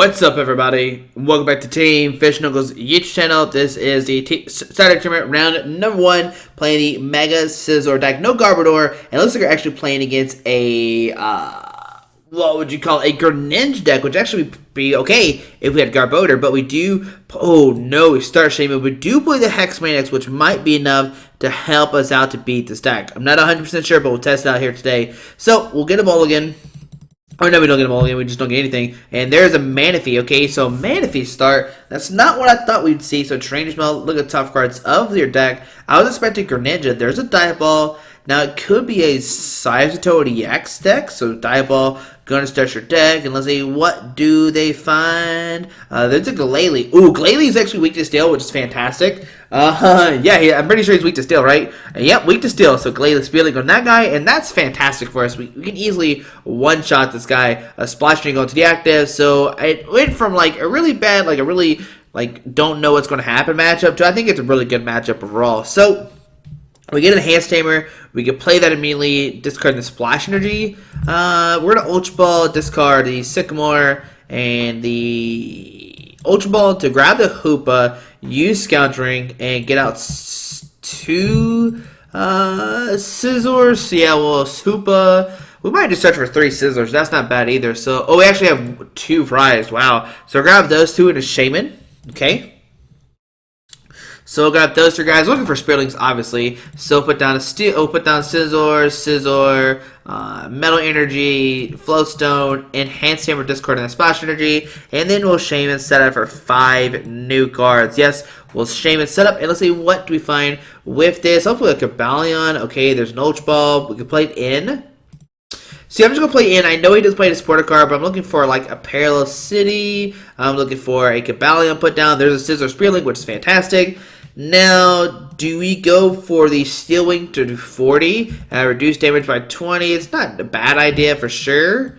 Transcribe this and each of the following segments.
What's up, everybody? Welcome back to Team Fish Knuckles YouTube channel. This is the Saturday tournament round number 1, playing the Mega Scizor deck. No Garbodor, and it looks like we're actually playing against a what would you call a Greninja deck, which actually would be okay if we had Garbodor, but we do. Oh no, we start Shaman. We do play the Hex Maniacs, which might be enough to help us out to beat this deck. I'm not 100% sure, but we'll test it out here today. So we'll get a ball again. Oh, no, we don't get them all again. We just don't get anything. And there's a Manaphy, okay? So, Manaphy start. That's not what I thought we'd see. So, Trainer Smell, look at top cards of your deck. I was expecting Greninja. There's a Diaball. Now, it could be a Scizor EX deck. So, Diaball, going to start your deck. And let's see, what do they find? There's a Glalie. Ooh, Glalie is actually weak to Steel, which is fantastic. Yeah, I'm pretty sure he's weak to Steel, right? Yep, weak to Steel. So, Glalie Spearlink on that guy. And that's fantastic for us. We can easily one-shot this guy. Splash Ring going to the active. So, it went from, like, a really bad, like, a really, like, don't know what's going to happen matchup to I think it's a really good matchup overall. So, we get an Enhanced Tamer. We can play that immediately, discard the Splash Energy. We're going to Ultra Ball, discard the Sycamore and the Ultra Ball to grab the Hoopa, use Scoundring, and get out 2 Scizors. So yeah, well, Hoopa. We might just search for 3 Scizors. That's not bad either. So, oh, we actually have 2 Fries. Wow. So grab those 2 into Shaman. Okay. So we'll grab those 3 guys. Looking for Spearlings, obviously. So put down Scizor, Metal Energy, Flowstone, Enhanced Hammer, discard, and Splash Energy. And then we'll Shaman set up for 5 new cards. Yes, we'll Shaman set up. And let's see, what do we find with this? Hopefully a Cobalion. Okay, there's an Ultra Ball. We can play it in. See, I'm just going to play in. I know he does play the supporter card, but I'm looking for, like, a Perilous City. I'm looking for a Cobalion put down. There's a Scizor Spearlink, which is fantastic. Now, do we go for the Steel Wing to do 40? Reduce damage by 20. It's not a bad idea for sure.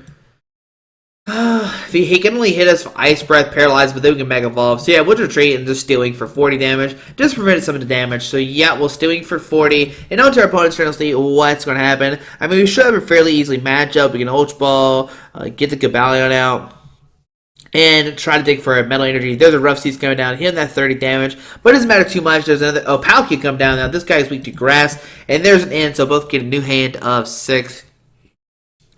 He can only hit us for Ice Breath, Paralyze, but then we can Mega Evolve. So yeah, we'll retreat and just Steel Wing for 40 damage. Just prevent some of the damage. So yeah, we'll Steel Wing for 40. And on to our opponent's turn, let's see what's going to happen. I mean, we should have a fairly easily matchup. We can Ultra Ball, get the Cobalion out, and try to dig for a Metal Energy. There's a Rough Seas coming down, hitting that 30 damage, but it doesn't matter too much. There's another, Palkia come down now. This guy is weak to Grass, and there's an end, so both get a new hand of 6.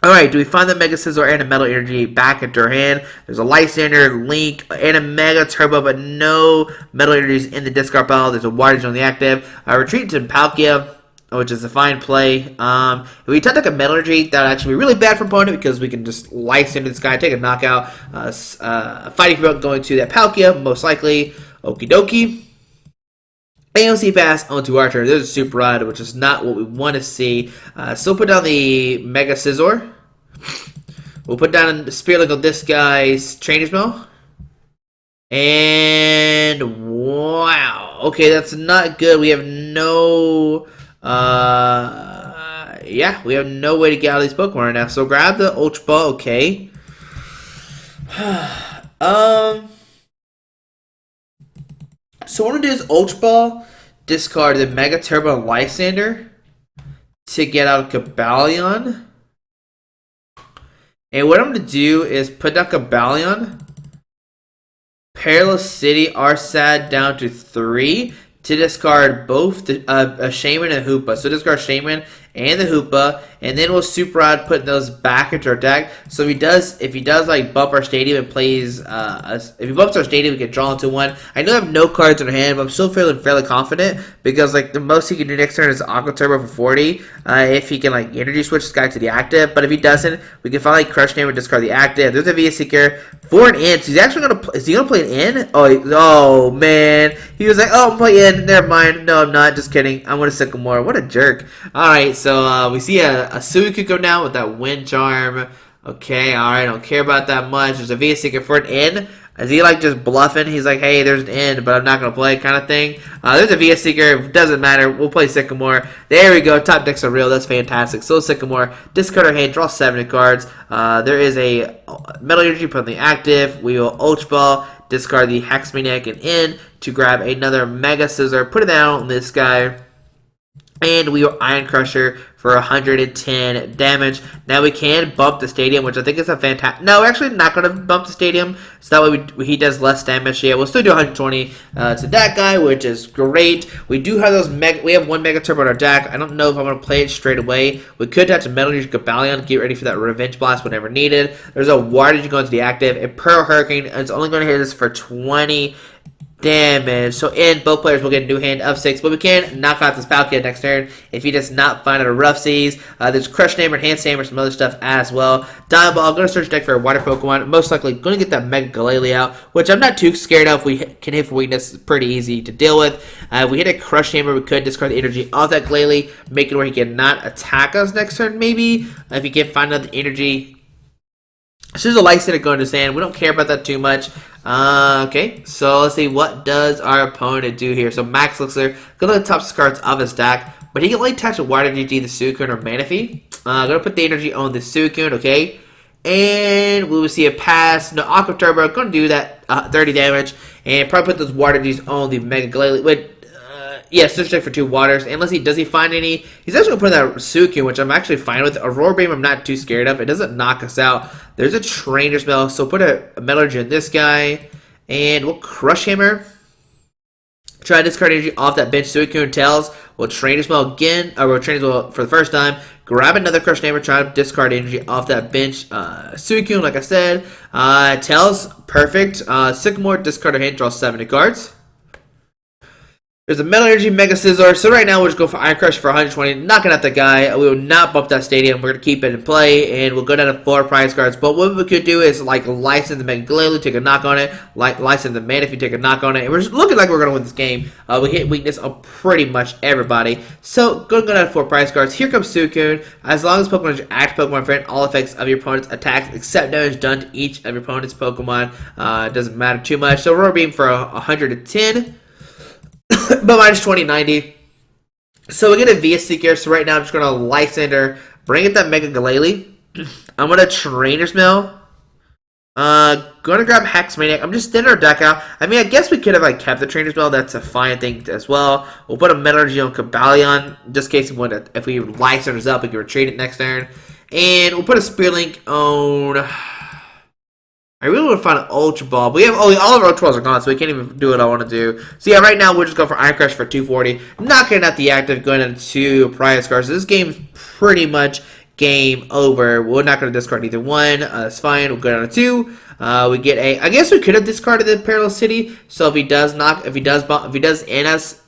Alright, do we find the Mega Scizor and a Metal Energy back into our hand? There's a Lysander, Link, and a Mega Turbo, but no Metal Energies in the discard pile. There's a Wattage on the active. Retreat to Palkia, which is a fine play. If we touch like a Metal Energy, that would actually be really bad for opponent because we can just Lysander this guy, take a knockout. Fighting for going to that Palkia, most likely. Okie dokie. AOC pass onto our turn. There's a Super Rod, which is not what we want to see. So we'll put down the Mega Scizor. We'll put down the Spearlink on this guy's Trainer Smell. And wow. Okay, that's not good. We have no yeah, we have no way to get out of these Pokemon right now. So grab the Ultra Ball, okay. So what I'm going to do is Ultra Ball, discard the Mega Turbo and Lysander to get out Cobalion. And what I'm going to do is put down Cobalion, Perilous City, Arsad down to 3 to discard both a Shaman and a Hoopa. So discard Shaman and the Hoopa, and then we'll Super Rod, put those back into our deck. So if he does like bump our stadium and plays if he bumps our stadium, we can draw into 1. I know I have no cards in our hand, but I'm still feeling fairly confident because like the most he can do next turn is Aqua Turbo for 40. If he can like energy switch this guy to the active, but if he doesn't, we can finally Crush Name and discard the active. There's a VS Seeker for an in. So he's actually is he gonna play an in? Oh man, he was like, oh, I'm playing in. Never mind. No, I'm not. Just kidding. I'm gonna Sycamore. What a jerk. All right. So we see a Suicune go down with that Wind Charm. Okay, alright, don't care about that much. There's a VS Seeker for an in. Is he like just bluffing? He's like, hey, there's an in, but I'm not going to play kind of thing. There's a VS Seeker. Doesn't matter. We'll play Sycamore. There we go. Top decks are real. That's fantastic. So Sycamore. Discard our hand. Draw 70 cards. There is a Metal Energy put on the active. We will Ultra Ball. Discard the Hex Maniac and in to grab another Mega Scizor. Put it down on this guy. And we are Iron Crusher for 110 damage. Now we can bump the stadium, which I think is a fantastic. No, we're actually not going to bump the stadium. So that way he does less damage. Yeah, we'll still do 120 to that guy, which is great. We do have those we have one Mega Turbo on our deck. I don't know if I'm going to play it straight away. We could touch a Metal Energy Gabalion, get ready for that Revenge Blast whenever needed. There's a Water Energy going to the active, and Pearl Hurricane. It's only going to hit us for 20 damage. So both players will get a new hand of 6, but we can knock out this Palkia next turn if he does not find out a Rough Seas. There's Crush Hammer and Hand Hammer, some other stuff as well. Dial Ball, I'm going to search deck for a water Pokemon. Most likely going to get that Mega Glalie out, which I'm not too scared of. We can hit for weakness. It's pretty easy to deal with. If we hit a Crush Hammer, we could discard the energy off that Glalie, make it where he cannot attack us next turn maybe. If he can find out the energy. So there's a Lysander going to sand. We don't care about that too much. Okay, so let's see, what does our opponent do here? So Max Elixir, gonna top cards of his deck, but he can only attach a Water GG, the Suicune, or Manaphy. Gonna put the energy on the Suicune, okay? And we will see a pass. No, Aqua Turbo, gonna do that 30 damage, and probably put those Water GGs on the Mega Glalie. Yeah, search deck for 2 waters. Unless does he find any? He's actually going to put that Suicune, which I'm actually fine with. Aurora Beam, I'm not too scared of. It doesn't knock us out. There's a Trainer Spell, so put a Metal Energy in this guy, and we'll Crush Hammer. Try to discard energy off that bench. Suicune Tails. We'll Trainer Spell again, or we'll Trainer Spell for the first time. Grab another Crush Hammer. Try to discard energy off that bench. Suicune, like I said. Tails, perfect. Sycamore, discard a hand, draw 70 cards. There's a Metal Energy Mega Scizor. So right now we'll just go for Iron Crush for 120, knocking out the guy. We will not bump that stadium. We're going to keep it in play, and we'll go down to 4 prize cards. But what we could do is like license the Mega Glalie, take a knock on it. License the Manaphy, take a knock on it. And we're just looking like we're going to win this game. We hit weakness on pretty much everybody. So go down to 4 prize cards. Here comes Suicune. As long as Pokemon is your active Pokemon friend, all effects of your opponent's attacks except damage done to each of your opponent's Pokemon. Doesn't matter too much. So Roar Beam for 110. But minus 2090. So we get a VS Seeker. So right now I'm just going to Lysander, bring it that Mega Glalie. I'm going to Trainer Smell. Going to grab Hex Maniac. I'm just thinning our deck out. I mean, I guess we could have kept the Trainer Spell. That's a fine thing as well. We'll put a Metal Energy on Cobalion, just in case we want to, if we Lysanders up, we can retreat it next turn. And we'll put a Spear Link on. I really want to find an Ultra Ball. But we have all of our Ultra Balls are gone, so we can't even do what I want to do. So yeah, right now we'll just go for Iron Crush for 240. Knocking out the active, going into prize cards. So this game's pretty much game over. We're not going to discard either one. That's fine. We'll go down to 2. We get a. I guess we could have discarded the Parallel City. So if he does in us,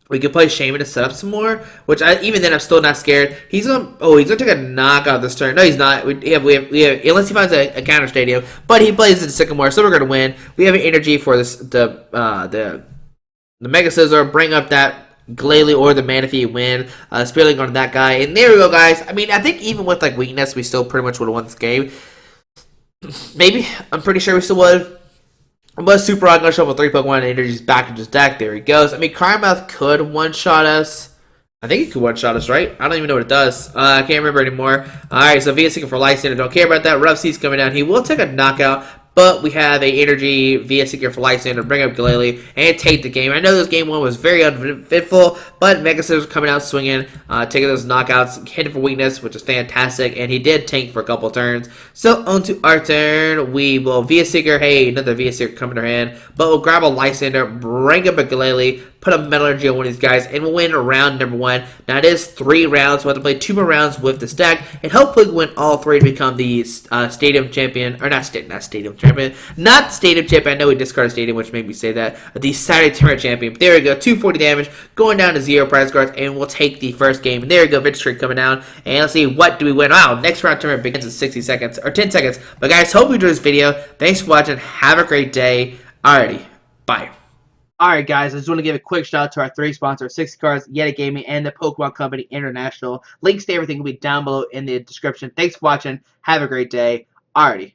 we could play Shaman to set up some more, which even then I'm still not scared. He's gonna take a knockout this turn. No, he's not. We have unless he finds a counter stadium, but he plays the Sycamore, so we're gonna win. We have an energy for this the Mega Scizor. Bring up that Glalie or the Manaphy, win. Spear Link on that guy, and there we go, guys. I mean, I think even with weakness, we still pretty much would have won this game. Maybe I'm pretty sure we still would. But Super Rock gonna shuffle 3 Pokemon energies back into his deck. There he goes. I mean, Cryomouth could one-shot us. I think it could one-shot us, right? I don't even know what it does. I can't remember anymore. Alright, so VS Seeker for Lysander. Don't care about that. Rough Seas coming down. He will take a knockout. But we have a energy VS Seeker for Lysander, bring up Glalie, and take the game. I know this game 1 was very unfitful, but Mega Scizor coming out swinging, taking those knockouts, hitting for weakness, which is fantastic, and he did tank for a couple turns. So, on to our turn, we will VS Seeker, hey, another VS Seeker coming to our hand, but we'll grab a Lysander, bring up a Glalie, put a Metal Energy on one of these guys, and we'll win round number 1. Now, it is 3 rounds, so we'll have to play 2 more rounds with this deck, and hopefully win all 3 to become the Stadium Champion, or not Stadium Champion, not Stadium Champion. I know we discarded Stadium, which made me say that. The Saturday Tournament Champion. There we go, 240 damage, going down to 0 prize cards, and we'll take the first game. And there we go, victory streak coming down. And let's see, what do we win? Wow, next round tournament begins in 60 seconds, or 10 seconds. But guys, hope you enjoyed this video. Thanks for watching. Have a great day. Alrighty, bye. Alright guys, I just want to give a quick shout out to our 3 sponsors, 60 Cards, Yeti Gaming, and the Pokemon Company International. Links to everything will be down below in the description. Thanks for watching. Have a great day. Alrighty.